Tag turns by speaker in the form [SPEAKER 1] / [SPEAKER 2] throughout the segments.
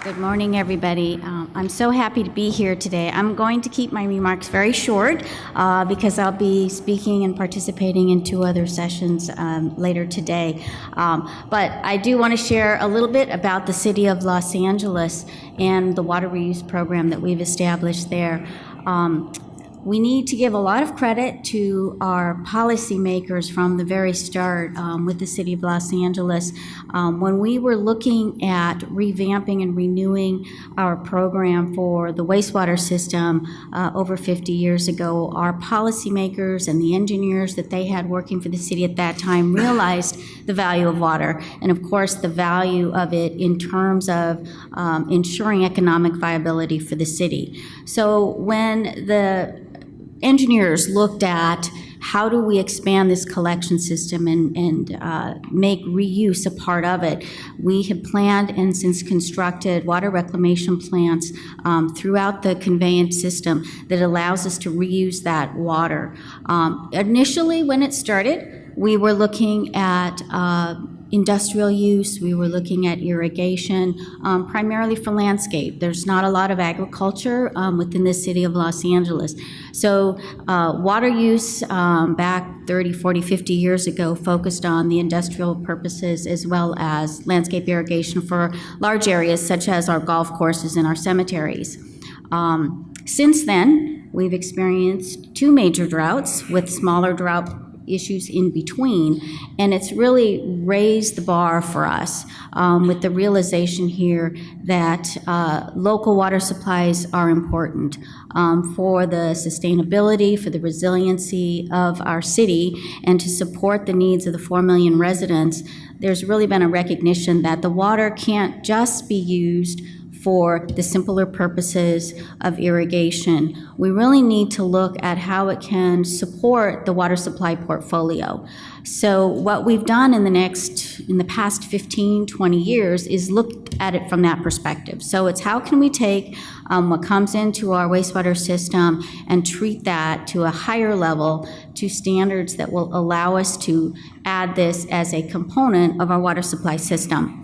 [SPEAKER 1] Good morning, everybody. I'm so happy to be here today. I'm going to keep my remarks very short because I'll be speaking and participating in two other sessions later today. But I do want to share a little bit about the City of Los Angeles and the water reuse program that we've established there. We need to give a lot of credit to our policymakers from the very start with the City of Los Angeles. When we were looking at revamping and renewing our program for the wastewater system over 50 years ago, our policymakers and the engineers that they had working for the city at that time realized the value of water and, of course, the value of it in terms of ensuring economic viability for the city. So when the engineers looked at how do we expand this collection system and make reuse a part of it, we have planned and since constructed water reclamation plants throughout the conveyance system that allows us to reuse that water. Initially, when it started, we were looking at industrial use, we were looking at irrigation, primarily for landscape. There's not a lot of agriculture within the city of Los Angeles. So water use back 30, 40, 50 years ago focused on the industrial purposes as well as landscape irrigation for large areas such as our golf courses and our cemeteries. Since then, we've experienced two major droughts with smaller drought issues in between, and it's really raised the bar for us with the realization here that local water supplies are important for the sustainability, for the resiliency of our city, and to support the needs of the 4 million residents. There's really been a recognition that the water can't just be used for the simpler purposes of irrigation. We really need to look at how it can support the water supply portfolio. So what we've done in the past 15, 20 years is looked at it from that perspective. So it's how can we take what comes into our wastewater system and treat that to a higher level, to standards that will allow us to add this as a component of our water supply system.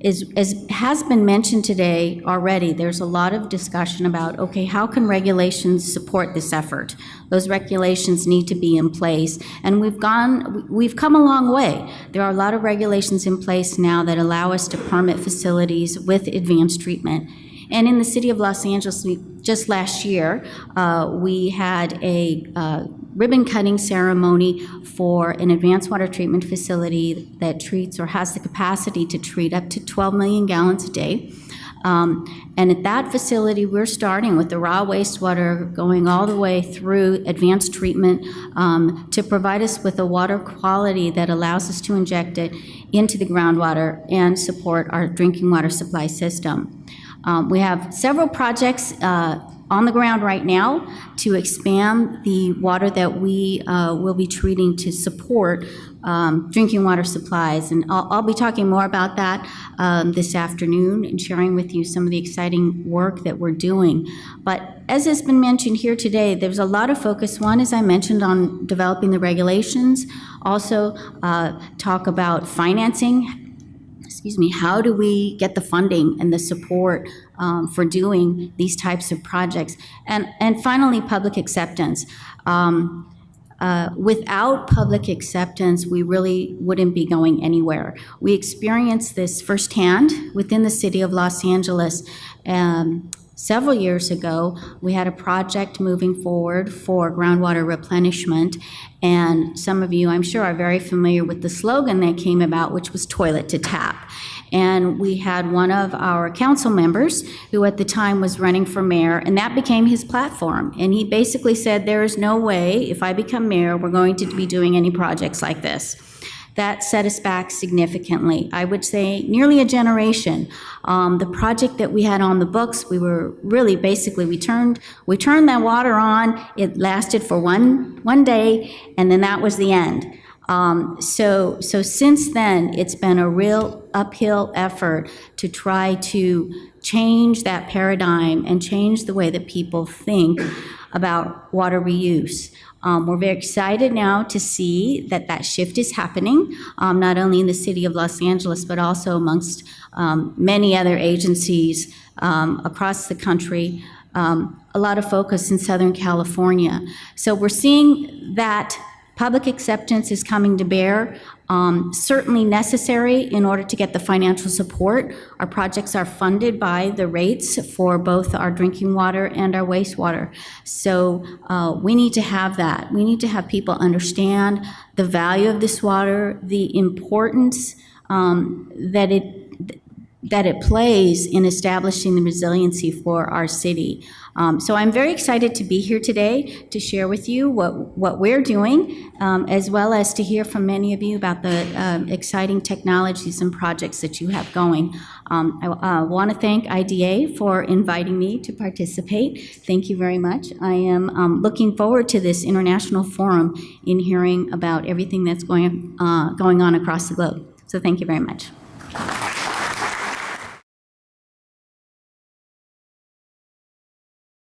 [SPEAKER 1] As has been mentioned today already, there's a lot of discussion about, okay, how can regulations support this effort? Those regulations need to be in place, and we've come a long way. There are a lot of regulations in place now that allow us to permit facilities with advanced treatment. And in the city of Los Angeles, just last year, we had a ribbon cutting ceremony for an advanced water treatment facility that treats or has the capacity to treat up to 12 million gallons a day. And at that facility, we're starting with the raw wastewater going all the way through advanced treatment to provide us with a water quality that allows us to inject it into the groundwater and support our drinking water supply system. We have several projects on the ground right now to expand the water that we will be treating to support drinking water supplies. And I'll be talking more about that this afternoon and sharing with you some of the exciting work that we're doing. But as has been mentioned here today, there's a lot of focus, one, as I mentioned, on developing the regulations, also talk about financing. How do we get the funding and the support for doing these types of projects? And finally, public acceptance. Without public acceptance, we really wouldn't be going anywhere. We experienced this firsthand within the city of Los Angeles. Several years ago, we had a project moving forward for groundwater replenishment, and some of you, I'm sure, are very familiar with the slogan that came about, which was toilet to tap. And we had one of our council members who at the time was running for mayor, and that became his platform. And he basically said, there is no way, if I become mayor, we're going to be doing any projects like this. That set us back significantly. I would say nearly a generation. The project that we had on the books, we were really basically, we turned that water on, it lasted for one day, and then that was the end. So since then, it's been a real uphill effort to try to change that paradigm and change the way that people think about water reuse. We're very excited now to see that that shift is happening, not only in the city of Los Angeles, but also amongst many other agencies across the country. A lot of focus in Southern California. So we're seeing that public acceptance is coming to bear, certainly necessary in order to get the financial support. Our projects are funded by the rates for both our drinking water and our wastewater. So we need to have that. We need to have people understand the value of this water, the importance that it plays in establishing the resiliency for our city. So I'm very excited to be here today to share with you what we're doing, as well as to hear from many of you about the exciting technologies and projects that you have going. I want to thank IDA for inviting me to participate. Thank you very much. I am looking forward to this international forum in hearing about everything that's going on across the globe. So thank you very much.